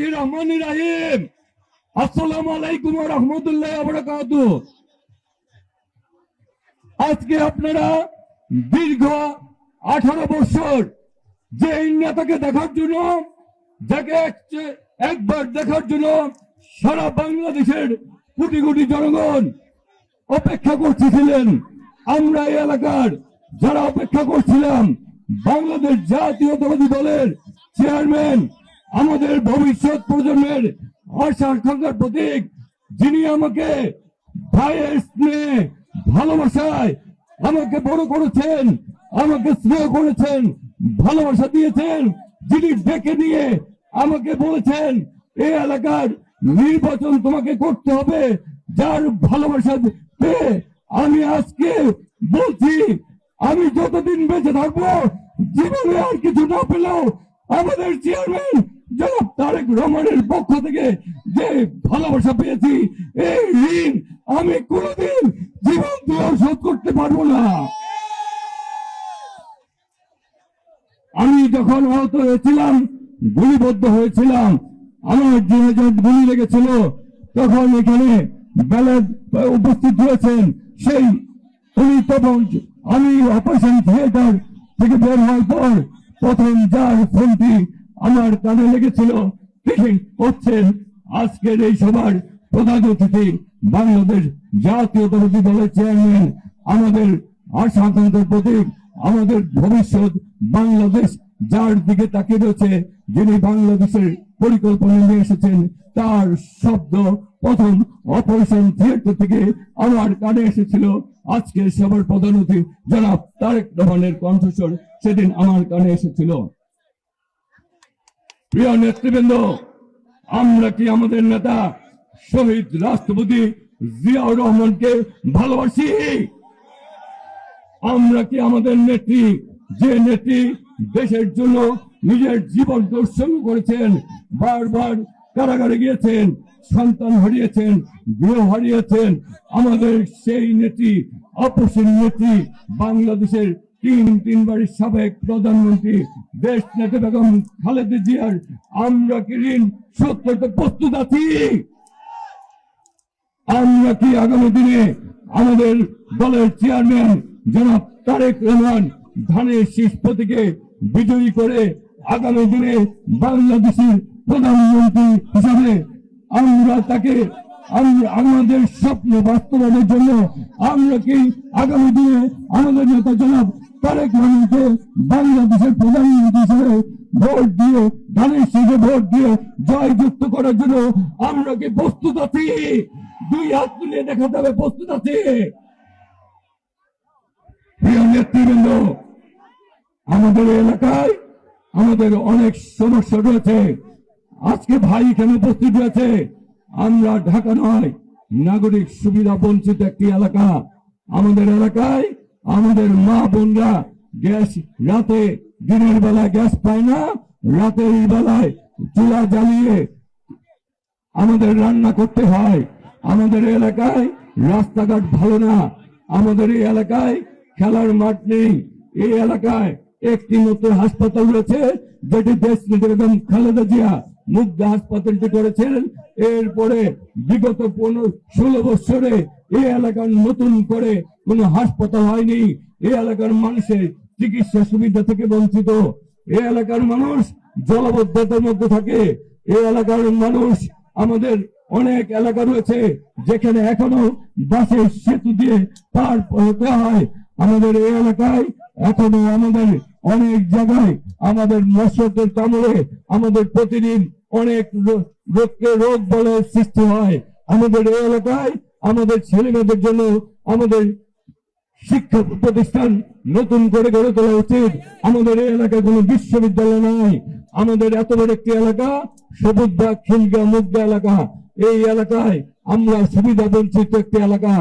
বিসমিল্লাহির রহমানির রহিম। আসসালামু আলাইকুম ওয়া রাহমাতুল্লাহি ওয়া বারাকাতুহু। আজকে আপনারা দীর্ঘ 18 বছর যে নেতাকে দেখার জন্য, যাকে একবার দেখার জন্য সারা বাংলাদেশের কোটি কোটি জনগণ অপেক্ষা করছিলেন, আমরা এই এলাকার যারা অপেক্ষা করছিলাম, বাংলাদেশ জাতীয়তাবাদী দলের চেয়ারম্যান, আমাদের ভবিষ্যৎ প্রজন্মের আশা আকাঙ্ক্ষার প্রতীক, যিনি আমাকে ভাইয়ের স্নেহ ভালোবাসায় আমাকে বড় করেছেন, আমাকে স্নেহ করেছেন, ভালোবাসা দিয়েছেন, যিনি ডেকে নিয়ে আমাকে বলেছেন এই এলাকার নির্বাচন তোমাকে করতে হবে, যার ভালোবাসা পেয়ে আমি আজকে বলছি, আমি যতদিন বেঁচে থাকবো, জীবনে আর কিছু না পেলেও আমাদের চেয়ারম্যান জনাব তারেক রহমানের পক্ষ থেকে যে ভালোবাসা পেয়েছি, এই ঋণ আমি কোনোদিন জীবন দিয়েও শোধ করতে পারবো না। আমি যখন আহত হয়েছিলাম, গুলিবদ্ধ হয়েছিলাম, আমার যে গুলি লেগেছিল, তখন এখানে ব্যালট উপস্থিত হয়েছেন, সেই উনি তখন আমি অপারেশন থিয়েটার থেকে বের হওয়ার পর প্রথম যার ফোনটি আমার কানে লেগেছিল তিনি হচ্ছেন আজকের এই সভার প্রধান অতিথি, বাংলাদেশ জাতীয়তাবাদী দলের চেয়ারম্যান, আমাদের আশা আকাঙ্ক্ষার প্রতীক, আমাদের ভবিষ্যৎ বাংলাদেশ যার দিকে তাকিয়ে রয়েছে, যিনি বাংলাদেশের পরিকল্পনা নিয়ে এসেছেন, তার শব্দ প্রথম অপারেশন থিয়েটার থেকে আমার কানে এসেছিল। আজকের সবার প্রধান অতিথি জনাব তারেক রহমানের কণ্ঠস্বর সেদিন আমার কানে এসেছিল। প্রিয় নেতৃবৃন্দ, আমরা কি আমাদের নেতা শহীদ রাষ্ট্রপতি জিয়াউর রহমানকে ভালোবাসি? আমরা কি আমাদের নেত্রী, যে নেত্রী দেশের জন্য নিজের জীবন উৎসর্গ করেছেন, বারবার কারাগারে গিয়েছেন, সন্তান হারিয়েছেন, গৃহ হারিয়েছেন, আমাদের সেই নেত্রী, আপসীর নেত্রী, বাংলাদেশের তিনবারের সাবেক প্রধানমন্ত্রী দেশ নেতা বেগম খালেদা জিয়ার আমরা কি ঋণ শোধ করতে প্রস্তুত আছি? আমরা কি আগামী দিনে আমাদের দলের চেয়ারম্যান জনাব তারেক রহমান ধানের শীষ প্রতীকে বিজয়ী করে আগামী দিনে বাংলাদেশের প্রধানমন্ত্রী হিসাবে আমরা তাকে আমাদের স্বপ্ন বাস্তবায়নের জন্য আমরা কি আগামী দিনে আমাদের নেতা জনাব তারেক রহমানকে বাংলাদেশের প্রধানমন্ত্রী হিসেবে ভোট দিয়ে, ধানের শীষে ভোট দিয়ে জয়যুক্ত করার জন্য আমরা কি প্রস্তুত আছি? দুই হাত তুলে দেখাতে হবে প্রস্তুত আছি। প্রিয় নেতৃবৃন্দ, আমাদের এলাকায় আমাদের অনেক সমস্যা রয়েছে। আজকে ভাই এখানে উপস্থিত রয়েছে। আমরা ঢাকা নয়, নাগরিক সুবিধা বঞ্চিত একটি এলাকা। আমাদের এলাকায় আমাদের মা বোনরা গ্যাস রাতে, দিনের বেলায় গ্যাস পায় না, রাতের বেলায় চুলা জ্বালিয়ে আমাদের রান্না করতে হয়। আমাদের এলাকায় রাস্তাঘাট ভালো না, আমাদের এই এলাকায় খেলার মাঠ নেই। এই এলাকায় একটি নতুন হাসপাতাল রয়েছে, যেটি দেশ নেতা বেগম খালেদা জিয়া মুগ্ধা হাসপাতালটি করেছেন। এরপরে বিগত 15-16 বছরে এই এলাকার নতুন করে কোনো হাসপাতাল হয়নি। এই এলাকার মানুষের চিকিৎসা সুবিধা থেকে বঞ্চিত। এই এলাকার মানুষ জলাবদ্ধতার মধ্যে থাকে। এই এলাকার মানুষ, আমাদের অনেক এলাকা রয়েছে যেখানে এখনো বাসের সেতু দিয়ে পার হতে হয়। আমাদের এই এলাকায় এখনো আমাদের অনেক জায়গায় আমাদের মশকের কামড়ে আমাদের প্রতিদিন অনেক রোগ বলের সৃষ্টি হয়। আমাদের এই এলাকায় আমাদের ছেলে মেয়েদের জন্য আমাদের শিক্ষা প্রতিষ্ঠান নতুন করে গড়ে তোলা উচিত। আমাদের এই এলাকায় কোনো বিশ্ববিদ্যালয় নাই। আমাদের এত বড় একটি এলাকা, সবুজবাগ, খিলগা, মুগদা এলাকা। এই এলাকায় আমরা সুবিধা বঞ্চিত একটি এলাকা।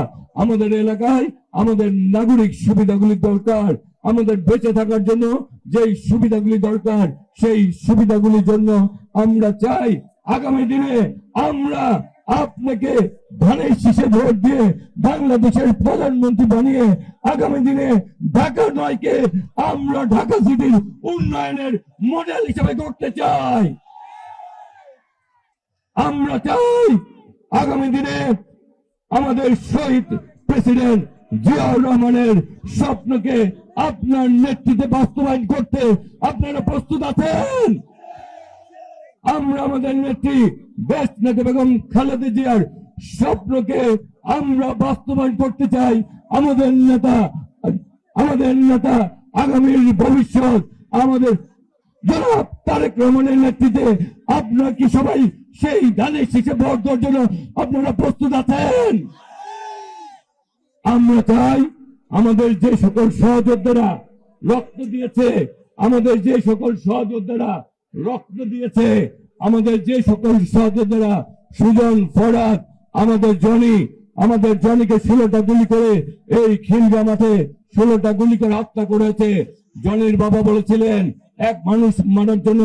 আমাদের এলাকায় আমাদের নাগরিক সুবিধাগুলি দরকার। আমাদের বেঁচে থাকার জন্য যেই সুবিধাগুলি দরকার, সেই সুবিধাগুলির জন্য আমরা চাই আগামী দিনে আমরা আপনাকে ধানের শীষে ভোট দিয়ে বাংলাদেশের প্রধানমন্ত্রী বানিয়ে আগামী দিনে ঢাকা নয়কে আমরা ঢাকা সিটির উন্নয়নের মডেল হিসেবে করতে চাই। আমরা চাই আগামী দিনে আমাদের শহীদ প্রেসিডেন্ট জিয়াউর রহমানের স্বপ্নকে আপনার নেতৃত্বে বাস্তবায়ন করতে আপনারা প্রস্তুত আছেন? আমরা আমাদের নেত্রী দেশ নেতা বেগম খালেদা জিয়ার স্বপ্নকে আমরা বাস্তবায়ন করতে চাই। আমাদের নেতা আগামীর ভবিষ্যৎ আমাদের জনাব তারেক রহমানের নেতৃত্বে আপনারা কি সবাই সেই ধানের শীষে ভোট দেওয়ার জন্য আপনারা প্রস্তুত আছেন? আমরা চাই আমাদের যে সকল সহযোদ্ধারা রক্ত দিয়েছে, আমাদের যে সকল সহযোদ্ধারা রক্ত দিয়েছে, আমাদের যে সকল সহযোদ্ধারা সুজন, ফরাদ, আমাদের জনিকে 16টা গুলি করে এই খিলগা মাঠে 16টা গুলি করে হত্যা করেছে। জনির বাবা বলেছিলেন এক মানুষ মারার জন্য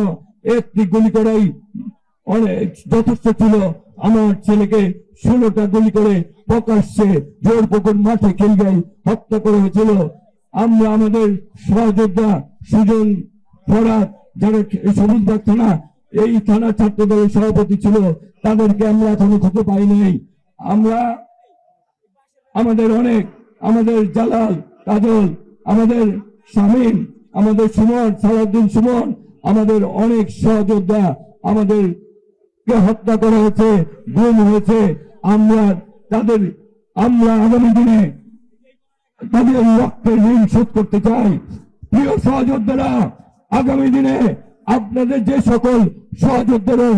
একটি গুলি করাই অনেক যথেষ্ট ছিল। আমার ছেলেকে 16টা গুলি করে প্রকাশ্যে জোরপোখর মাঠে খিলগাই হত্যা করা হয়েছিল। আমরা আমাদের সহযোদ্ধা সুজন, ফরাদ, যারা সবুজবাগ থানা এই থানা ছাত্র দলের সভাপতি ছিল, তাদেরকে আমরা এখনো খুঁজে পাই নাই। আমরা আমাদের জালাল, কাজল, আমাদের শামীম, আমাদের সুমন, সালাউদ্দিন সুমন, আমাদের অনেক সহযোদ্ধা আমাদেরকে হত্যা করা হয়েছে, গুম হয়েছে। আমরা আগামী দিনে তাদের রক্তের ঋণ শোধ করতে চাই। প্রিয় সহযোদ্ধারা, আগামী দিনে আপনাদের যে সকল সহযোদ্ধারা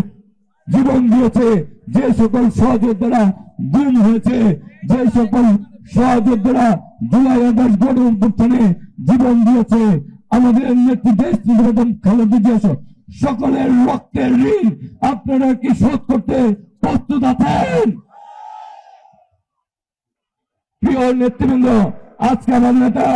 জীবন দিয়েছে, যে সকল সহযোদ্ধারা গুম হয়েছে, যে সকল সহযোদ্ধারা জুলাই আগস্ট গণ অভ্যুত্থানে জীবন দিয়েছে, আমাদের নেত্রী দেশ বেগম খালেদা জিয়া সকলের রক্তের ঋণ আপনারা কি শোধ করতে প্রস্তুত আছেন? প্রিয় নেতৃবৃন্দ, আজকে আমাদের নেতা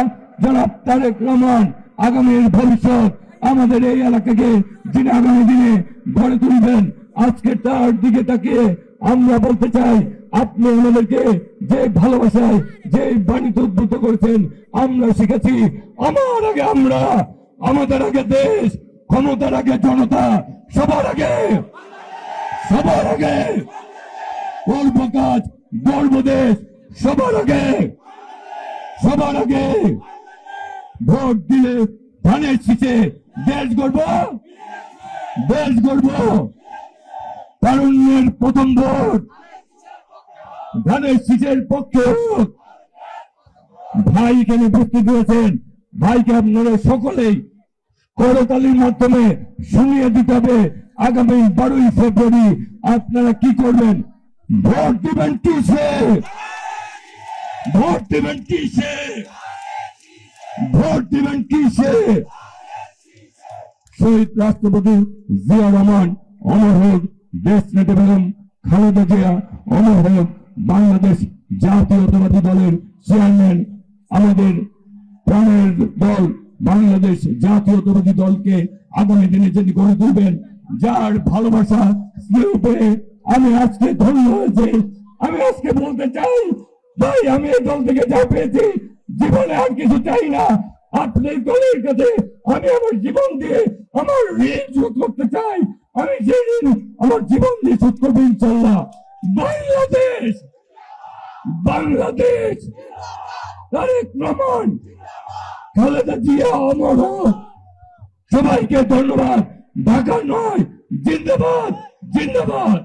জনাব তারেক রহমান আগামীর ভবিষ্যৎ আমাদের এই এলাকাকে যিনি আগামী দিনে গড়ে তুলবেন, আজকে তার দিকে তাকিয়ে আমরা বলতে চাই, আপনি আমাদেরকে যে ভালোবাসায় যে বাণীতে উদ্বুদ্ধ করেছেন আমরা শিখেছি। আমার আগে আমরা, আমাদের আগে দেশ, ক্ষমতার আগে জনতা, সবার আগে গর্ব কাজ, গর্ব দেশ, সবার আগে ভোট দিলে ধানের শীষে দেশ গর্ব, তারুণ্যের প্রথম ভোট ধানের শীষের পক্ষে। ভাই এখানে উপস্থিত হয়েছেন, ভাইকে আপনারা সকলেই করতালির মাধ্যমে শুনিয়ে দিতে হবে আগামী 12ই ফেব্রুয়ারি আপনারা কি করবেন। ভোট দিবেন কিসে? শহীদ রাষ্ট্রপতি জিয়া রহমান অমর হোক, দেশ নেতা বেগম খালেদা জিয়া অমর হোক, বাংলাদেশ জাতীয়তাবাদী দলের চেয়ারম্যান, আমাদের প্রাণের দল বাংলাদেশ জাতীয়তাবাদী দলকে আগামী দিনে যিনি গড়ে তুলবেন, যার ভালোবাসা স্নেহ পেয়ে আমি আজকে ধন্য হয়েছে। আমি আজকে বলতে চাই, ভাই আমি এই দল থেকে যা পেয়েছি জীবনে আর কিছু চাই না। আপনার দলের কাছে আমি আমার জীবন দিয়ে আমার ঋণ শোধ করতে চাই। আমি সেই ঋণ আমার জীবন দিয়ে শোধ করবো ইনশাল্লাহ। বাংলাদেশ তারেক রহমান, খালেদা জিয়া অমর হোক। সবাইকে ধন্যবাদ। ঢাকা নয়, জিন্দাবাদ।